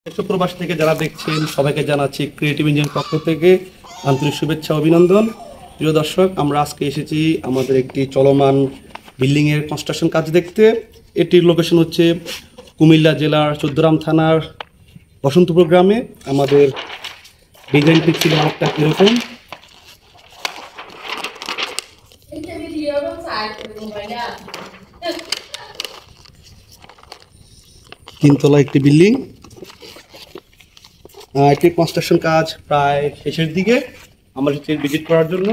দেশ প্রবাস থেকে যারা দেখছেন সবাইকে জানাচ্ছি ক্রিয়েটিভ ইঞ্জিনিয়ার পক্ষ থেকে আন্তরিক শুভেচ্ছা অভিনন্দন। প্রিয় দর্শক, আমরা আজকে এসেছি আমাদের একটি চলমান বিল্ডিংয়ের কনস্ট্রাকশন কাজ দেখতে। এটির লোকেশন হচ্ছে কুমিল্লা জেলার চৌদ্দগ্রাম থানার বসন্তপুর গ্রামে। আমাদের ডিজাইনটি ছিল একটা এরকম। তিনতলা একটি বিল্ডিং। এটির কনস্ট্রাকশন কাজ প্রায় শেষের দিকে। আমরা সেটি ভিজিট করার জন্য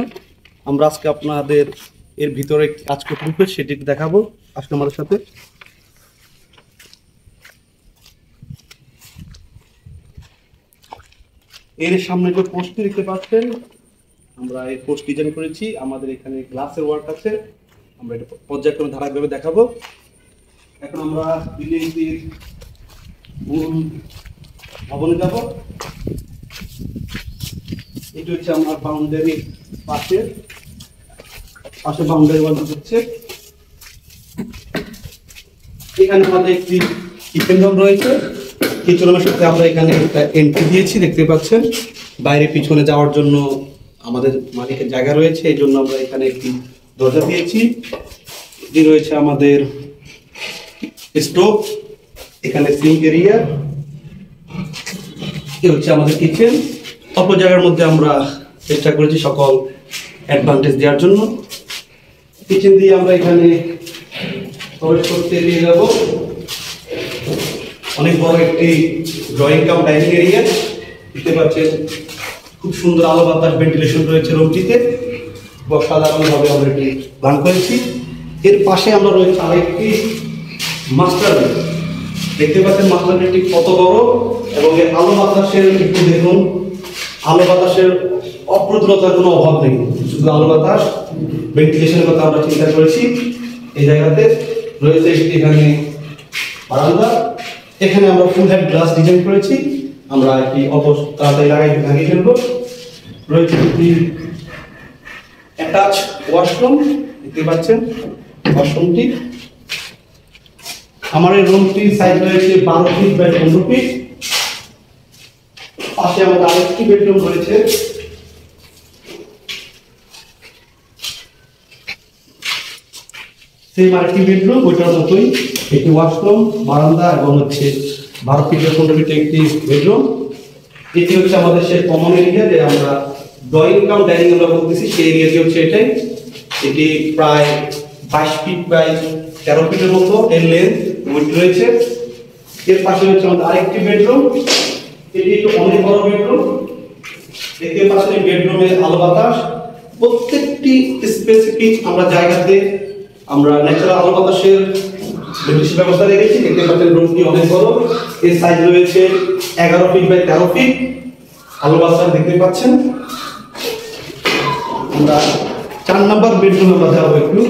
আমরা আজকে আপনাদের এর ভিতরে কাজ করতে হবে সেটি দেখাবো। আসলে আমাদের সাথে এর সামনে যে পোস্টটি দেখতে পাচ্ছেন, আমরা এই পোস্ট ডিজাইন করেছি। আমাদের এখানে গ্লাসের ওয়ার্ক আছে, আমরা এটা পর্যায়ক্রমে ধারাবাহিকভাবে দেখাবো। এখন আমরা বিল্ডিংটির মূল ভবনে যাব। এটা হচ্ছে আমার বাউন্ডারি পাশে বাউন্ডারি ওয়াল হচ্ছে। এখানে আমাদের একটি কিচেন রুম রয়েছে। কিচেন রুমের সাথে আমরা এখানে একটা এন্ট্রি দিয়েছি, দেখতে পাচ্ছেন। বাইরে পিছনে যাওয়ার জন্য আমাদের মালিকের জায়গা রয়েছে, এই জন্য আমরা এখানে একটি দরজা দিয়েছি। এটি রয়েছে আমাদের স্টোভ, এখানে সিঙ্ক এরিয়া, এ হচ্ছে আমাদের কিচেন। অল্প জায়গার মধ্যে আমরা চেষ্টা করেছি সকল অ্যাডভান্টেজ দেওয়ার জন্য। কিচেন দিয়ে আমরা এখানে প্রবেশ করতে নিয়ে যাব। অনেক বড় একটি ড্রয়িং কাম ডাইনিং এরিয়া, দেখতে পাচ্ছেন। খুব সুন্দর আলো বাতাস ভেন্টিলেশন রয়েছে রুমটিতে। সাধারণভাবে আমরা এটি প্ল্যান করেছি। এর পাশে আমরা রয়েছে আরেকটি মাস্টার বেড, দেখতে পাচ্ছেন মাস্টার বেডটি কত বড়। এবং এই আলো বাতাসের একটু দেখুন, আলো বাতাসের অপ্রতুলতার কোনো অভাব নেই, শুধু আলো বাতাস ভেন্টিলেশনের কথা আমরা চিন্তা করেছি। এই জায়গাতে রয়েছে একটি এখানে বারান্দা, এখানে আমরা ফুল হেড গ্লাস ডিজাইন করেছি। আমরা একটি তাড়াতাড়ি লাগিয়ে ফেলবো। রয়েছে একটি অ্যাটাচ ওয়াশরুম, দেখতে পাচ্ছেন ওয়াশরুমটি। আমার এই রুমটির সাইজ রয়েছে 12 ফিট বাই 15 ফিট। পাশে আমাদের আরেকটি বেডরুম রয়েছে, সেই আরেকটি বেডরুম, ওইটার মতোই একটি ওয়াশরুম, বারান্দা এবং হচ্ছে 12 ফিট বাই 15 ফিট একটি বেডরুম। এটি হচ্ছে আমাদের সেই কমন এরিয়া, যে আমরা ড্রয়িং কাম ডাইনিং আমরা বলতেছি, সেই এরিয়াটি হচ্ছে এটাই। এটি প্রায় 22 ফিট বাই 13 ফিটের মতো এর লেন্থ উইডথ রয়েছে। এর পাশে হচ্ছে আমাদের আরেকটি বেডরুম, এটি একটু অনেক বড় বেডরুম। দেখতে পাচ্ছেন বেডরুমে আলো বাতাস, প্রত্যেকটি স্পেসিফিক আমরা জায়গাতে আমরা ন্যাচারাল আলো বাতাসের ভেন্টিলেশন ব্যবস্থা রেখেছি। দেখতে পাচ্ছেন রুমটি অনেক বড়, এর সাইজ রয়েছে 11 ফিট বাই 13 ফিট। আলো বাতাস দেখতে পাচ্ছেন। আমরা 4 নম্বর বেডরুমে আমরা যাবো একটু।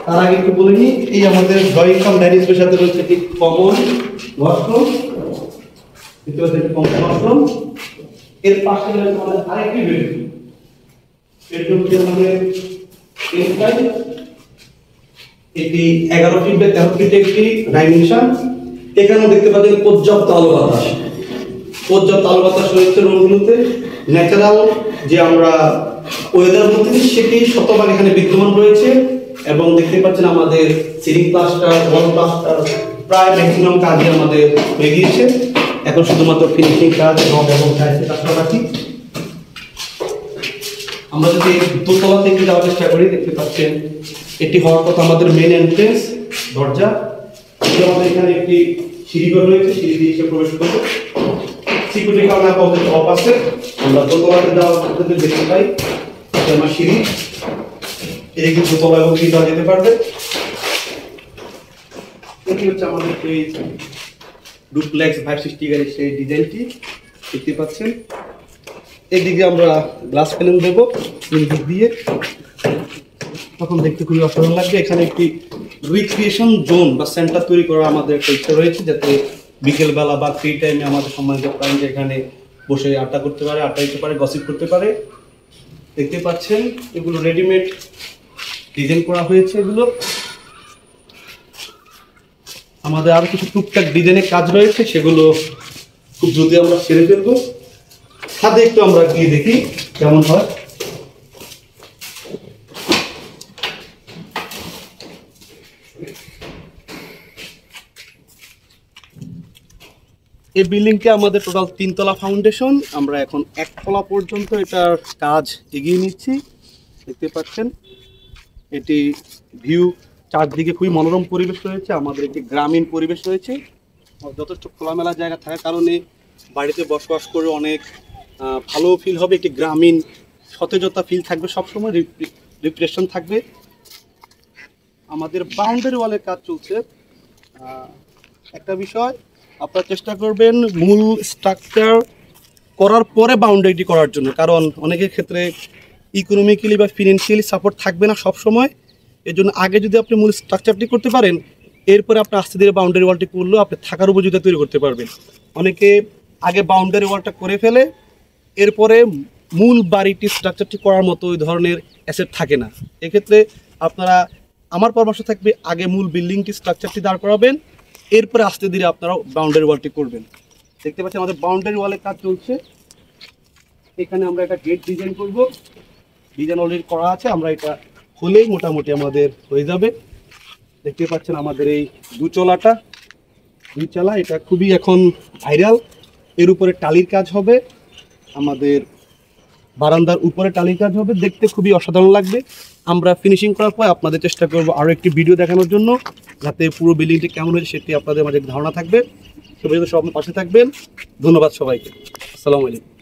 তার আগে একটু বলে নিই, এই আমাদের ড্রয়িং কাম ডাইনিং স্পেসের সাথে রয়েছে একটি কমন ওয়াশরুম, দেখতে পাচ্ছেন কমন ওয়াশরুম। এর পাশে রয়েছে আমাদের আরেকটি বেডরুম, বেডরুমটি আমাদের এটি 11 ফিট বাই 13 ফিট একটি ডাইমেনশন। এখানে দেখতে পাচ্ছেন পর্যাপ্ত আলো বাতাস রয়েছে রুমগুলোতে। ন্যাচারাল যে আমরা ওয়েদার বলতে সেটি শতভাগ এখানে বিদ্যমান রয়েছে। এবং দেখতে পাচ্ছেন আমাদের সিলিং প্লাস্টার, ওয়াল প্লাস্টার প্রায় ম্যাক্সিমাম কাজই আমাদের হয়ে গিয়েছে। এখন শুধুমাত্র ফিনিশিং কাজ এবং টাইলসের কাজটা বাকি। আমরা যদি দোতলা থেকে যাওয়ার চেষ্টা করি, দেখতে পাচ্ছেন এটি হওয়ার কথা আমাদের মেন এন্ট্রেন্স দরজা। আমাদের এখানে একটি সিঁড়িঘর রয়েছে, সিঁড়ি দিয়ে এসে প্রবেশ করবো। সিকিউরিটি ক্যামেরা পদ্ধতি অফ আছে। আমরা দোতলাতে যাওয়ার পদ্ধতি দেখতে পাই, আমার সিঁড়ি এদিকে দোতলা এবং সিঁড়ি দেওয়া যেতে পারবে। এটি হচ্ছে আমাদের এই ডুপ্লেক্স 560 গাড়ির সেই ডিজাইনটি, দেখতে পাচ্ছেন। এদিকে আমরা গ্লাস প্যানেল দেবো দিক দিয়ে, তখন দেখতে খুবই অসাধারণ লাগবে। এখানে একটি রিক্রিয়েশন জোন বা সেন্টার তৈরি করার আমাদের একটা ইচ্ছা রয়েছে, যাতে বিকেলবেলা বা ফ্রি টাইমে আমাদের সম্মানিত ক্লায়েন্ট এখানে বসে আড্ডা করতে পারে, আড্ডা দিতে পারে, গসিপ করতে পারে। দেখতে পাচ্ছেন এগুলো রেডিমেড ডিজাইন করা হয়েছে। এগুলো আমাদের আরো কিছু টুকটাক ডিজাইনের কাজ রয়েছে, সেগুলো খুব দ্রুত আমরা সেরে ফেলবো। ছাদে একটু আমরা গিয়ে দেখি কেমন হয়। এই বিল্ডিংটি আমাদের টোটাল 3 তলা ফাউন্ডেশন, আমরা এখন 1 তলা পর্যন্ত এটার কাজ এগিয়ে নিচ্ছি। দেখতে পাচ্ছেন এটি ভিউ, চারদিকে খুবই মনোরম পরিবেশ রয়েছে, আমাদের একটি গ্রামীণ পরিবেশ রয়েছে। যথেষ্ট খোলামেলা জায়গা থাকার কারণে বাড়িতে বসবাস করে অনেক ভালো ফিল হবে, একটি গ্রামীণ সতেজতা ফিল থাকবে, সবসময় রিপ্রেশন থাকবে। আমাদের বাউন্ডারি ওয়ালের কাজ চলছে। একটা বিষয় আপনারা চেষ্টা করবেন মূল স্ট্রাকচার করার পরে বাউন্ডারিটি করার জন্য, কারণ অনেকের ক্ষেত্রে ইকোনমিক্যালি বা ফিনান্সিয়ালি সাপোর্ট থাকবে না সব সময়। এর জন্য আগে যদি আপনি মূল স্ট্রাকচারটি করতে পারেন, এরপরে আপনি আস্তে ধীরে বাউন্ডারি ওয়ালটি করলেও আপনি থাকার উপযোগিতা তৈরি করতে পারবেন। অনেকে আগে বাউন্ডারি ওয়ালটা করে ফেলে, এরপরে মূল বাড়িটি স্ট্রাকচারটি করার মতো ওই ধরনের অ্যাসেট থাকে না। এক্ষেত্রে আপনারা, আমার পরামর্শ থাকবে আগে মূল বিল্ডিংটি স্ট্রাকচারটি দাঁড় করাবেন, এরপরে আস্তে ধীরে আপনারা বাউন্ডারি ওয়ালটি করবেন। দেখতে পাচ্ছেন আমাদের বাউন্ডারি ওয়ালের কাজ চলছে। এখানে আমরা একটা গেট ডিজাইন করব, ডিজাইন অলরেডি করা আছে, আমরা এটা হলেই মোটামুটি আমাদের হয়ে যাবে। দেখতে পাচ্ছেন আমাদের এই দুই চালা, এটা খুবই এখন ভাইরাল। এর উপরে টালির কাজ হবে, আমাদের বারান্দার উপরে টালির কাজ হবে, দেখতে খুবই অসাধারণ লাগবে। আমরা ফিনিশিং করার পর আপনাদের চেষ্টা করব আরও একটি ভিডিও দেখানোর জন্য, যাতে পুরো বিল্ডিংটি কেমন হয়েছে সেটি আপনাদের মাঝে ধারণা থাকবে। সবাই সব পাশে থাকবেন। ধন্যবাদ সবাইকে। আসসালামু আলাইকুম।